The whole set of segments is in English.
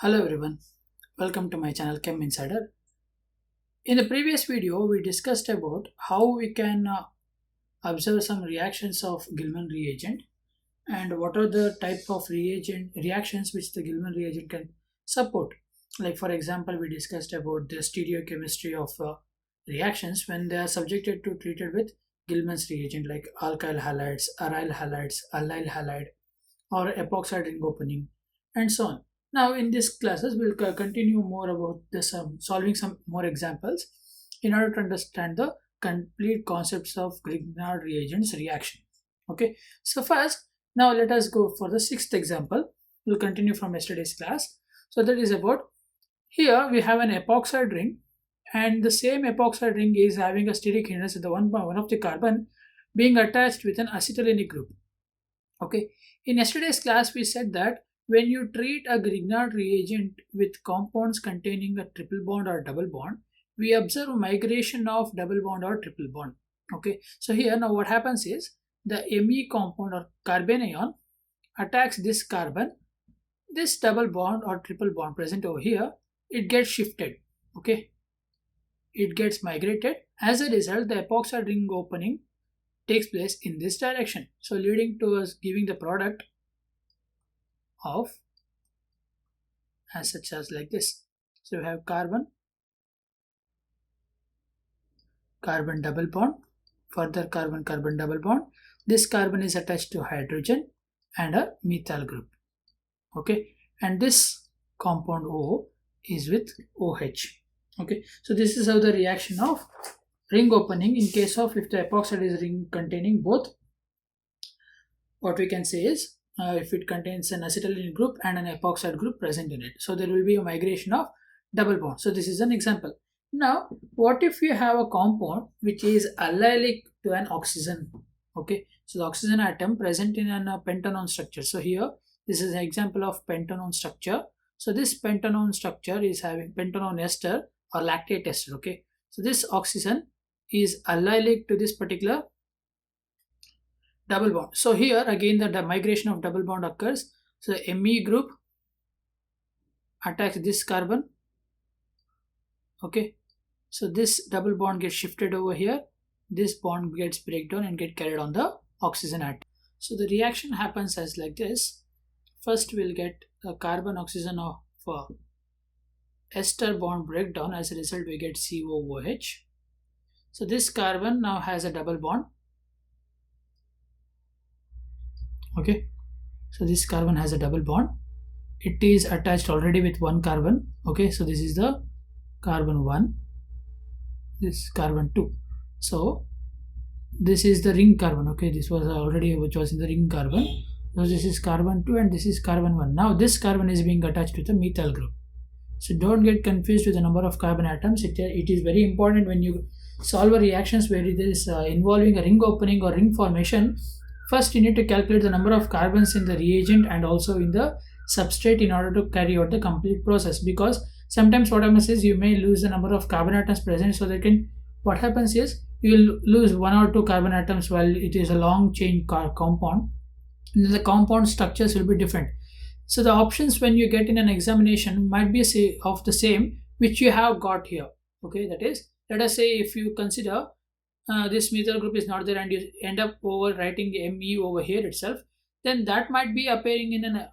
Hello everyone, welcome to my channel Chem Insider. In the previous video, we discussed about how we can observe some reactions of Gilman reagent and what are the type of reagent reactions which the Gilman reagent can support. Like for example, we discussed about the stereochemistry of reactions when they are subjected to treated with Gilman's reagent like alkyl halides, aryl halides, allyl halide, or epoxide ring opening, and so on. Now, in these classes, we'll continue more about this, solving some more examples in order to understand the complete concepts of Grignard reagents reaction. Okay, so first, now let us go for the sixth example. We'll continue from yesterday's class. So that is about here we have an epoxide ring, and the same epoxide ring is having a steric hindrance at the one of the carbon being attached with an acetylenic group. Okay, in yesterday's class, we said that when you treat a Grignard reagent with compounds containing a triple bond or double bond, we observe migration of double bond or triple bond. Okay, so here now what happens is the Me compound or carbanion attacks this carbon, this double bond or triple bond present over here, it gets shifted. Okay, it gets migrated. As a result, the epoxide ring opening takes place in this direction, so leading to us giving the product of as such as like this. So we have carbon double bond, further carbon double bond. This carbon is attached to hydrogen and a methyl group. Okay, and this compound O is with OH. Okay, so this is how the reaction of ring opening in case of if the epoxide is ring containing both, what we can say is if it contains an acetylene group and an epoxide group present in it. So there will be a migration of double bond. So this is an example. Now, what if you have a compound which is allylic to an oxygen? Okay, so the oxygen atom present in a pentanone structure. So here, this is an example of pentanone structure. So this pentanone structure is having pentanone ester or lactate ester. Okay, so this oxygen is allylic to this particular double bond. So here again the migration of double bond occurs. So the Me group attacks this carbon. Okay, so this double bond gets shifted over here. This bond gets breakdown and get carried on the oxygen atom. So the reaction happens as like this. First we'll get a carbon oxygen of ester bond breakdown. As a result we get COOH. So this carbon now has a double bond. Okay, so this carbon has a double bond. It is attached already with one carbon. Okay, so this is the carbon 1, this carbon 2. So this is the ring carbon. Okay, this was already which was in the ring carbon. So this is carbon 2 and this is carbon 1. Now this carbon is being attached with a methyl group. So don't get confused with the number of carbon atoms. It is very important when you solve a reactions where it is involving a ring opening or ring formation. First, you need to calculate the number of carbons in the reagent and also in the substrate in order to carry out the complete process. Because sometimes what happens is you may lose the number of carbon atoms present. So what happens is you will lose 1 or 2 carbon atoms while it is a long chain compound. And then the compound structures will be different. So the options when you get in an examination might be of the same which you have got here. Okay, that is, let us say if you consider this methyl group is not there and you end up writing Me over here itself, then that might be appearing in an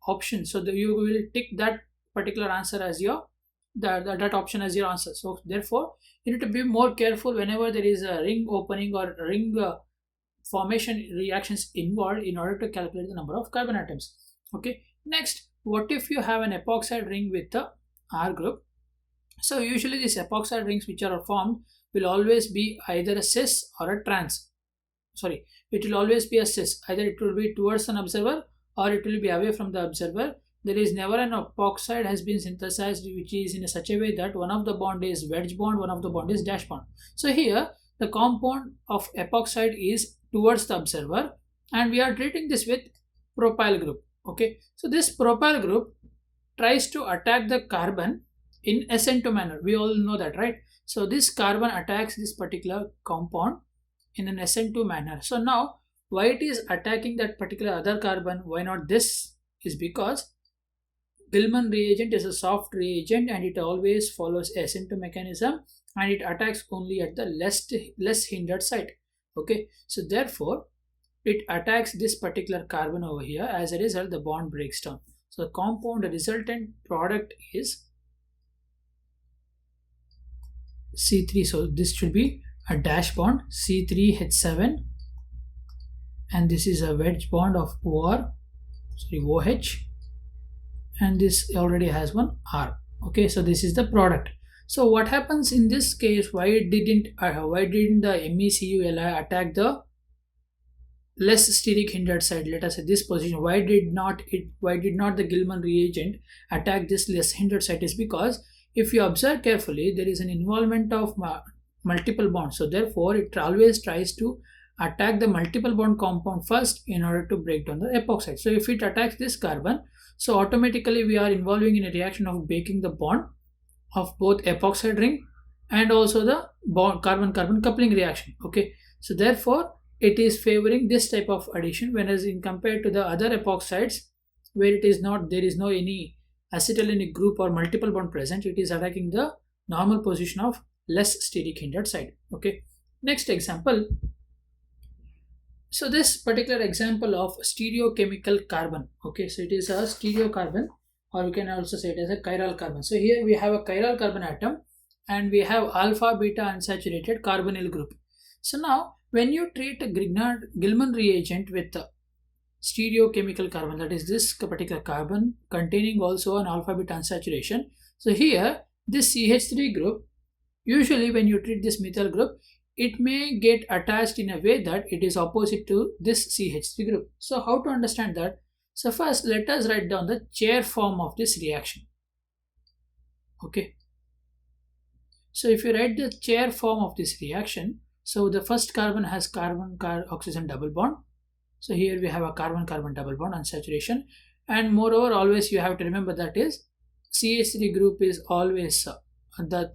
option. So you will tick that particular answer as your that option as your answer. So therefore you need to be more careful whenever there is a ring opening or ring formation reactions involved in order to calculate the number of carbon atoms. Okay, next, what if you have an epoxide ring with the R group? So usually these epoxide rings which are formed will always be either a cis or a trans. Sorry, it will always be a cis. Either it will be towards an observer or it will be away from the observer. There is never an epoxide has been synthesized which is in such a way that one of the bond is wedge bond, one of the bond is dash bond. So here the compound of epoxide is towards the observer and we are treating this with propyl group. Okay, so this propyl group tries to attack the carbon in SN2 manner. We all know that, right? So this carbon attacks this particular compound in an SN2 manner. So now why it is attacking that particular other carbon, why not this, is because Gilman reagent is a soft reagent and it always follows asymptote mechanism and it attacks only at the less hindered site. Okay, so therefore it attacks this particular carbon over here. As a result, the bond breaks down. So the compound resultant product is C3. So this should be a dash bond C3H7 and this is a wedge bond of OH, and this already has one R. Okay, so this is the product. So what happens in this case? Why didn't the MECU-Li attack the less steric hindered side? Let us say this position. Why did not the Gilman reagent attack this less hindered side? Is because if you observe carefully, there is an involvement of multiple bonds. So therefore, it always tries to attack the multiple bond compound first in order to break down the epoxide. So if it attacks this carbon, so automatically we are involving in a reaction of breaking the bond of both epoxide ring and also the carbon-carbon coupling reaction. Okay, so therefore it is favoring this type of addition, whereas in compared to the other epoxides where it is not, there is no any acetylenic group or multiple bond present, it is attacking the normal position of less steric hindered side. Okay, next example. So this particular example of stereochemical carbon. Okay, so it is a stereocarbon, or we can also say it as a chiral carbon. So here we have a chiral carbon atom and we have alpha beta unsaturated carbonyl group. So now when you treat a Gilman reagent with a stereochemical carbon, that is this particular carbon containing also an alpha beta unsaturation. So here this CH3 group, usually when you treat this methyl group, it may get attached in a way that it is opposite to this CH3 group. So how to understand that? So first let us write down the chair form of this reaction. Okay. So if you write the chair form of this reaction, so the first carbon has carbon-oxygen double bond. So here we have a carbon-carbon double bond unsaturation, and moreover always you have to remember that is CH3 group is always the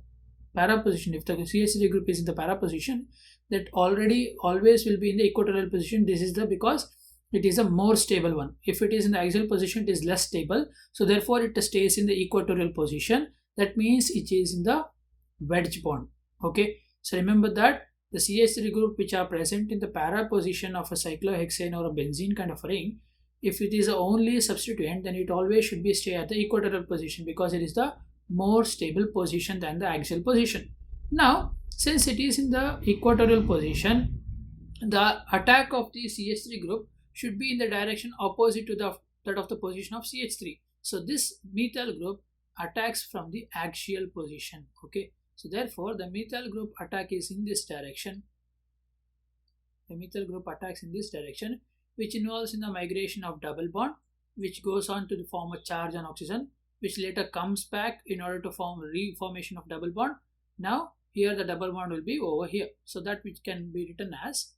para position. If the CH3 group is in the para position, that always will be in the equatorial position. This is because it is a more stable one. If it is in the axial position, it is less stable. So therefore it stays in the equatorial position. That means it is in the wedge bond. Okay, so remember that the CH3 group which are present in the para position of a cyclohexane or a benzene kind of a ring, if it is only substituent, then it always should be stay at the equatorial position because it is the more stable position than the axial position. Now since it is in the equatorial position, the attack of the CH3 group should be in the direction opposite to that of the position of CH3. So this methyl group attacks from the axial position. Okay, so therefore the methyl group attack is in this direction. The methyl group attacks in this direction, which involves in the migration of double bond, which goes on to form a charge on oxygen, which later comes back in order to form reformation of double bond. Now here the double bond will be over here, so that which can be written as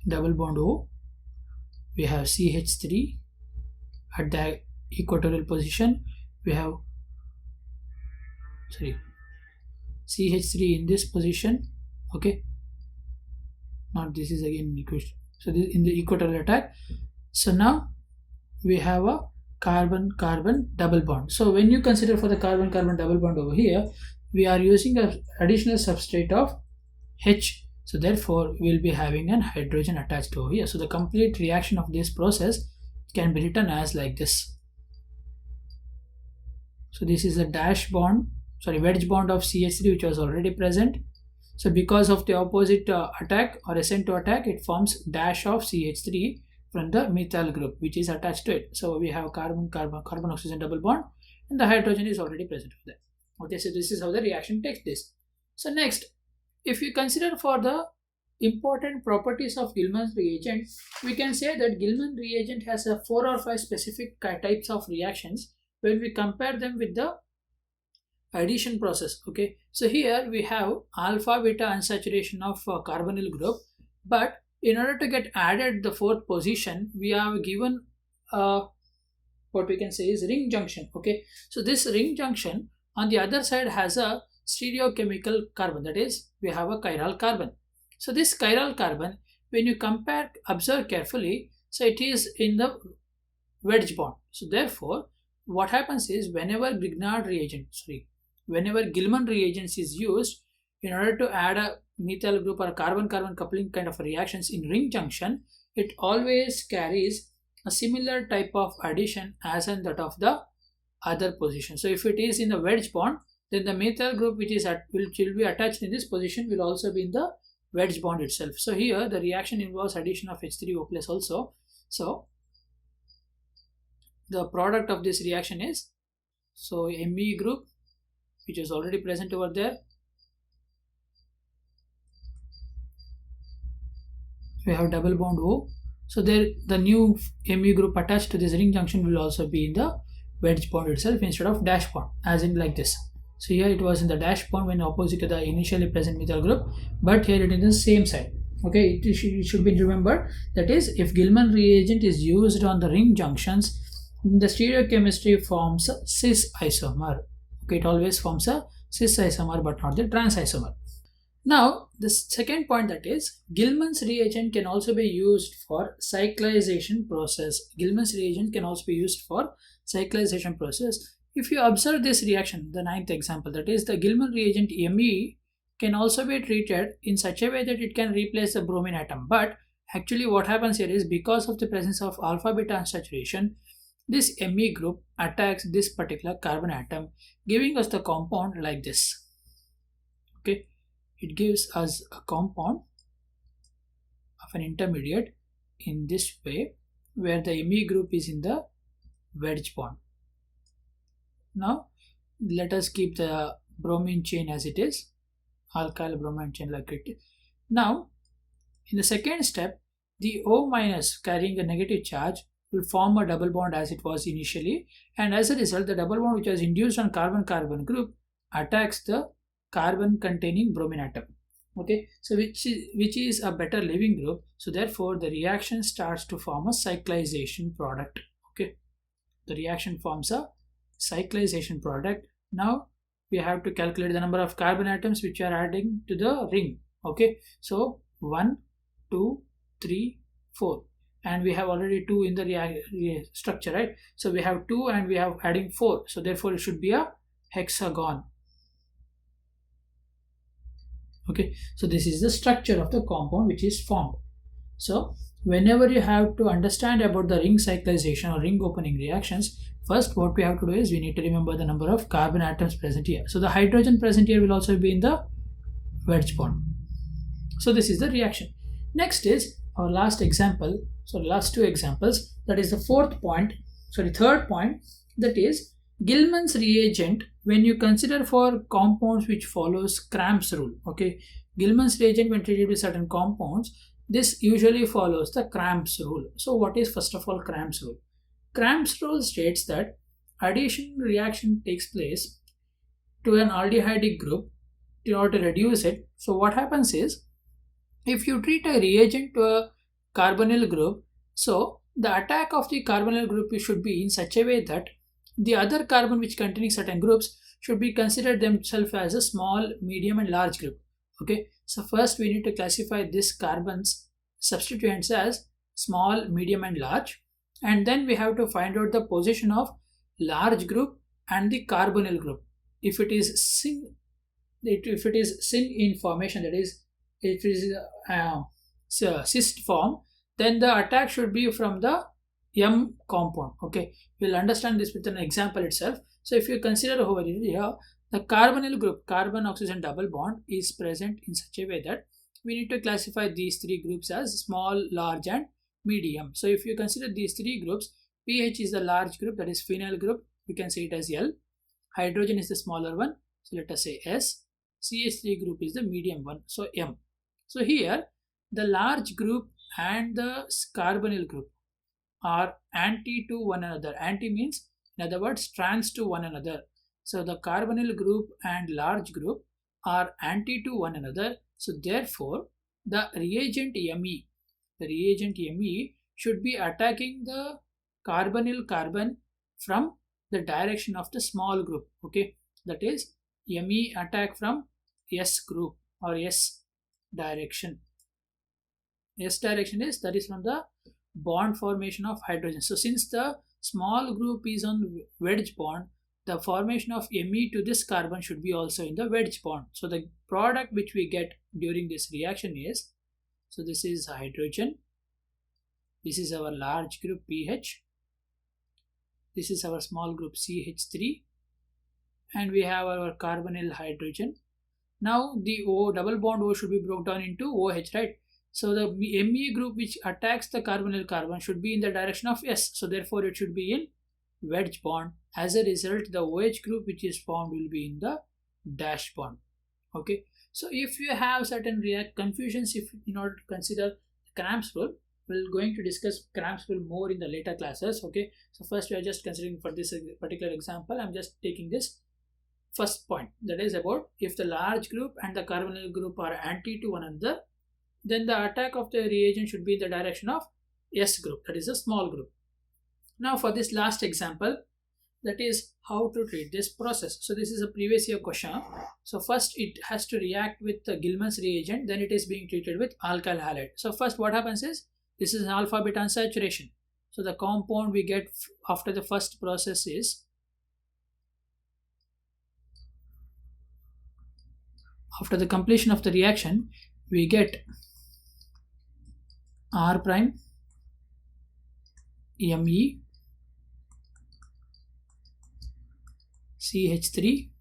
double bond O. We have CH3 at the equatorial position. We have CH3 in this position. Okay, now this is again equation. So this in the equatorial attack. So now we have a carbon-carbon double bond. So when you consider for the carbon-carbon double bond over here, we are using an additional substrate of H. So therefore we will be having an hydrogen attached over here. So the complete reaction of this process can be written as like this. So this is a wedge bond of CH3 which was already present. So because of the opposite attack or ascent to attack, it forms dash of CH3 from the methyl group which is attached to it. So we have carbon oxygen double bond and the hydrogen is already present with that. Okay, so this is how the reaction takes place. So next, if you consider for the important properties of Gilman's reagent, we can say that Gilman reagent has a 4 or 5 specific types of reactions when we compare them with the addition process. Okay, so here we have alpha beta unsaturation of carbonyl group, but in order to get added the 4th position, we have given what we can say is ring junction. Okay, so this ring junction on the other side has a stereochemical carbon, that is we have a chiral carbon. So this chiral carbon, when you observe carefully, so it is in the wedge bond. So therefore, what happens is whenever Gilman reagents is used in order to add a methyl group or a carbon-carbon coupling kind of reactions in ring junction, it always carries a similar type of addition as in that of the other position. So if it is in the wedge bond, then the methyl group which will be attached in this position will also be in the wedge bond itself. So here the reaction involves addition of H3O plus also. So the product of this reaction is, so Me group which is already present over there, we have double bond O. So there the new Me group attached to this ring junction will also be in the wedge bond itself instead of dash bond, as in like this. So here it was in the dash bond when opposite to the initially present methyl group, but here it is the same side. Okay, it should be remembered, that is, if Gilman reagent is used on the ring junctions, the stereochemistry forms a cis isomer. Okay, it always forms a cis isomer but not the trans isomer. Now the second point, that is, Gilman's reagent can also be used for cyclization process. Gilman's reagent can also be used for cyclization process. If you observe this reaction, the ninth example, that is, the Gilman reagent Me can also be treated in such a way that it can replace the bromine atom. But actually what happens here is, because of the presence of alpha beta unsaturation, this Me group attacks this particular carbon atom, giving us the compound like this. Okay, it gives us a compound of an intermediate in this way, where the Me group is in the wedge bond. Now let us keep the bromine chain as it is, alkyl bromine chain like it. Now in the second step, the O minus carrying a negative charge will form a double bond as it was initially, and as a result the double bond which was induced on carbon-carbon group attacks the carbon containing bromine atom. Okay, so which is a better leaving group. So therefore the reaction starts to form a cyclization product. Okay, the reaction forms a cyclization product. Now we have to calculate the number of carbon atoms which are adding to the ring. Okay, so 1, 2, 3, 4, and we have already 2 in the structure, right? So we have 2 and we have adding 4, so therefore it should be a hexagon. Okay, so this is the structure of the compound which is formed. So whenever you have to understand about the ring cyclization or ring opening reactions, first what we have to do is we need to remember the number of carbon atoms present here. So the hydrogen present here will also be in the wedge bond. So this is the reaction. Next is our last example. So last 2 examples, that is the third point, that is, Gilman's reagent when you consider for compounds which follows Cramp's rule. Okay, Gilman's reagent when treated with certain compounds, this usually follows the Cramp's rule. So what is first of all Cramp's rule? Cramp's rule states that addition reaction takes place to an aldehydic group in order to reduce it. So what happens is, if you treat a reagent to a carbonyl group, so the attack of the carbonyl group should be in such a way that the other carbon which containing certain groups should be considered themselves as a small, medium and large group. Okay, so first we need to classify this carbon's substituents as small, medium and large, and then we have to find out the position of large group and the carbonyl group. If it is syn in formation, that is, if it is cyst form, then the attack should be from the M compound. Okay, we'll understand this with an example itself. So if you consider over here, the carbonyl group, carbon oxygen double bond, is present in such a way that we need to classify these 3 groups as small, large and medium. So if you consider these 3 groups, pH is the large group, that is phenyl group, we can say it as L. Hydrogen is the smaller one, so let us say S. CH3 group is the medium one, so M. So here the large group and the carbonyl group are anti to one another. Anti means, in other words, trans to one another. So the carbonyl group and large group are anti to one another. So therefore the reagent Me should be attacking the carbonyl carbon from the direction of the small group. Okay, that is, Me attack from S group or S direction. S direction is, that is from the bond formation of hydrogen. So since the small group is on wedge bond, the formation of Me to this carbon should be also in the wedge bond. So the product which we get during this reaction is, so this is hydrogen, this is our large group pH, this is our small group CH3, and we have our carbonyl hydrogen. Now the O double bond O should be broken down into OH, right? So the Me group which attacks the carbonyl carbon should be in the direction of S. So therefore it should be in wedge bond. As a result, the OH group which is formed will be in the dash bond. Okay. So if you have certain confusions, if in order to consider Cramp's rule, we're going to discuss Cramp's rule more in the later classes. Okay. So first we are just considering for this particular example, I'm just taking this first point, that is about if the large group and the carbonyl group are anti to one another, then the attack of the reagent should be in the direction of S group, that is a small group. Now for this last example, that is how to treat this process. So this is a previous year question. So first it has to react with the Gilman's reagent, then it is being treated with alkyl halide. So first what happens is, this is an alpha beta unsaturation. So the compound we get after the first process is, after the completion of the reaction, we get R prime, Me, CH3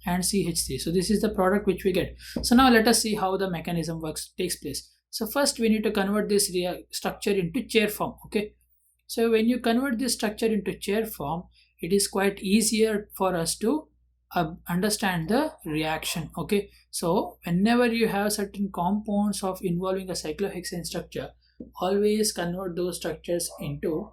and CH3. So this is the product which we get. So now let us see how the mechanism takes place. So first we need to convert this structure into chair form. Okay. So when you convert this structure into chair form, it is quite easier for us to understand the reaction. Okay. So whenever you have certain compounds of involving a cyclohexane structure, always convert those structures into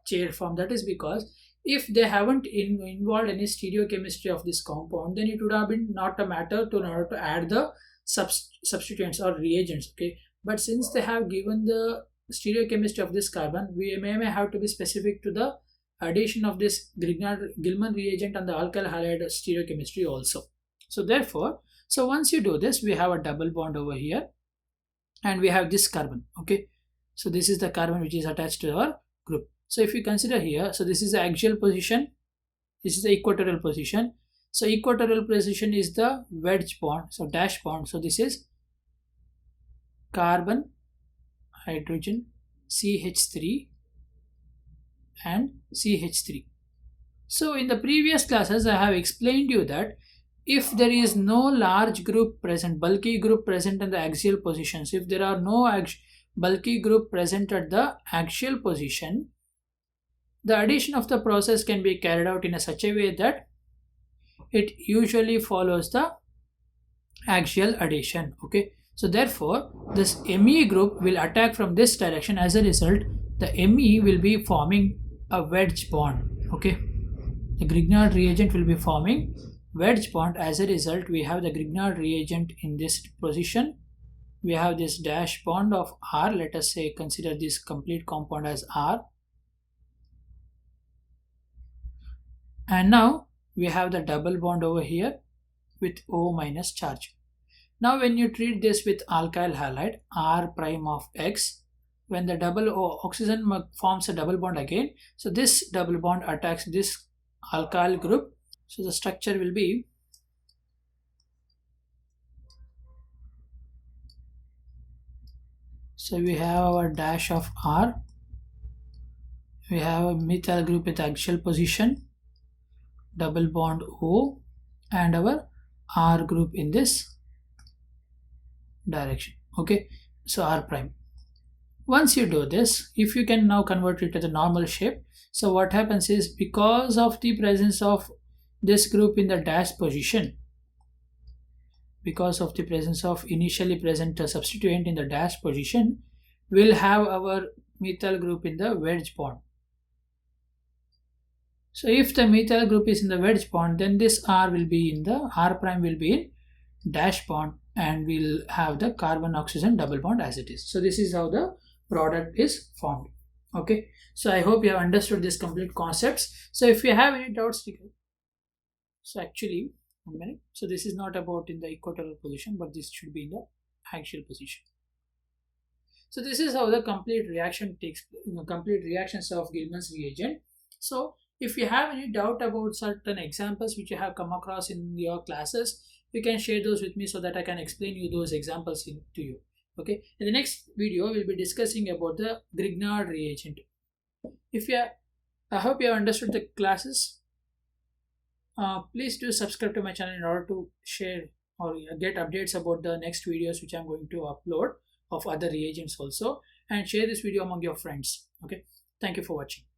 chair form. That is because if they haven't involved any stereochemistry of this compound, then it would have been not a matter to in order to add the substituents or reagents. Okay, but since they have given the stereochemistry of this carbon, we may have to be specific to the addition of this Gilman reagent and the alkyl halide stereochemistry also. So therefore, so once you do this, we have a double bond over here and we have this carbon. Okay, so this is the carbon which is attached to our group. So if you consider here, so this is the axial position, this is the equatorial position. So equatorial position is the wedge bond, so dash bond. So this is carbon, hydrogen, CH3 and CH3. So in the previous classes, I have explained you that if there is no large group present, bulky group present in the axial positions, if there are no bulky group present at the axial position, the addition of the process can be carried out in such a way that it usually follows the axial addition. Okay, so therefore this Me group will attack from this direction. As a result, the Me will be forming a wedge bond. Okay, the Grignard reagent will be forming wedge bond. As a result, we have the Grignard reagent in this position. We have this dash bond of R. Let us say consider this complete compound as R. And now we have the double bond over here with O minus charge. Now when you treat this with alkyl halide R prime of X, when the double oxygen forms a double bond again, so this double bond attacks this alkyl group. So the structure will be so we have our dash of R, we have a methyl group with axial position, double bond O, and our R group in this direction. Okay, so R prime. Once you do this, if you can now convert it to the normal shape, so what happens is, because of the presence of this group in the dash position, because of the presence of initially present substituent in the dash position, we'll have our methyl group in the wedge bond. So if the methyl group is in the wedge bond, then this R will be in the R prime will be in dash bond, and we'll have the carbon oxygen double bond as it is. So this is how the product is formed. Okay, so I hope you have understood this complete concepts. So if you have any doubts, so actually, so this is not about in the equatorial position, but this should be in the axial position. So this is how the complete reaction takes, complete reactions of Gilman's reagent. So if you have any doubt about certain examples which you have come across in your classes, you can share those with me so that I can explain you those examples to you. Okay. In the next video, we'll be discussing about the Grignard reagent. If you, I hope you have understood the classes. Please do subscribe to my channel in order to share or get updates about the next videos which I'm going to upload of other reagents also, and share this video among your friends. Okay, thank you for watching.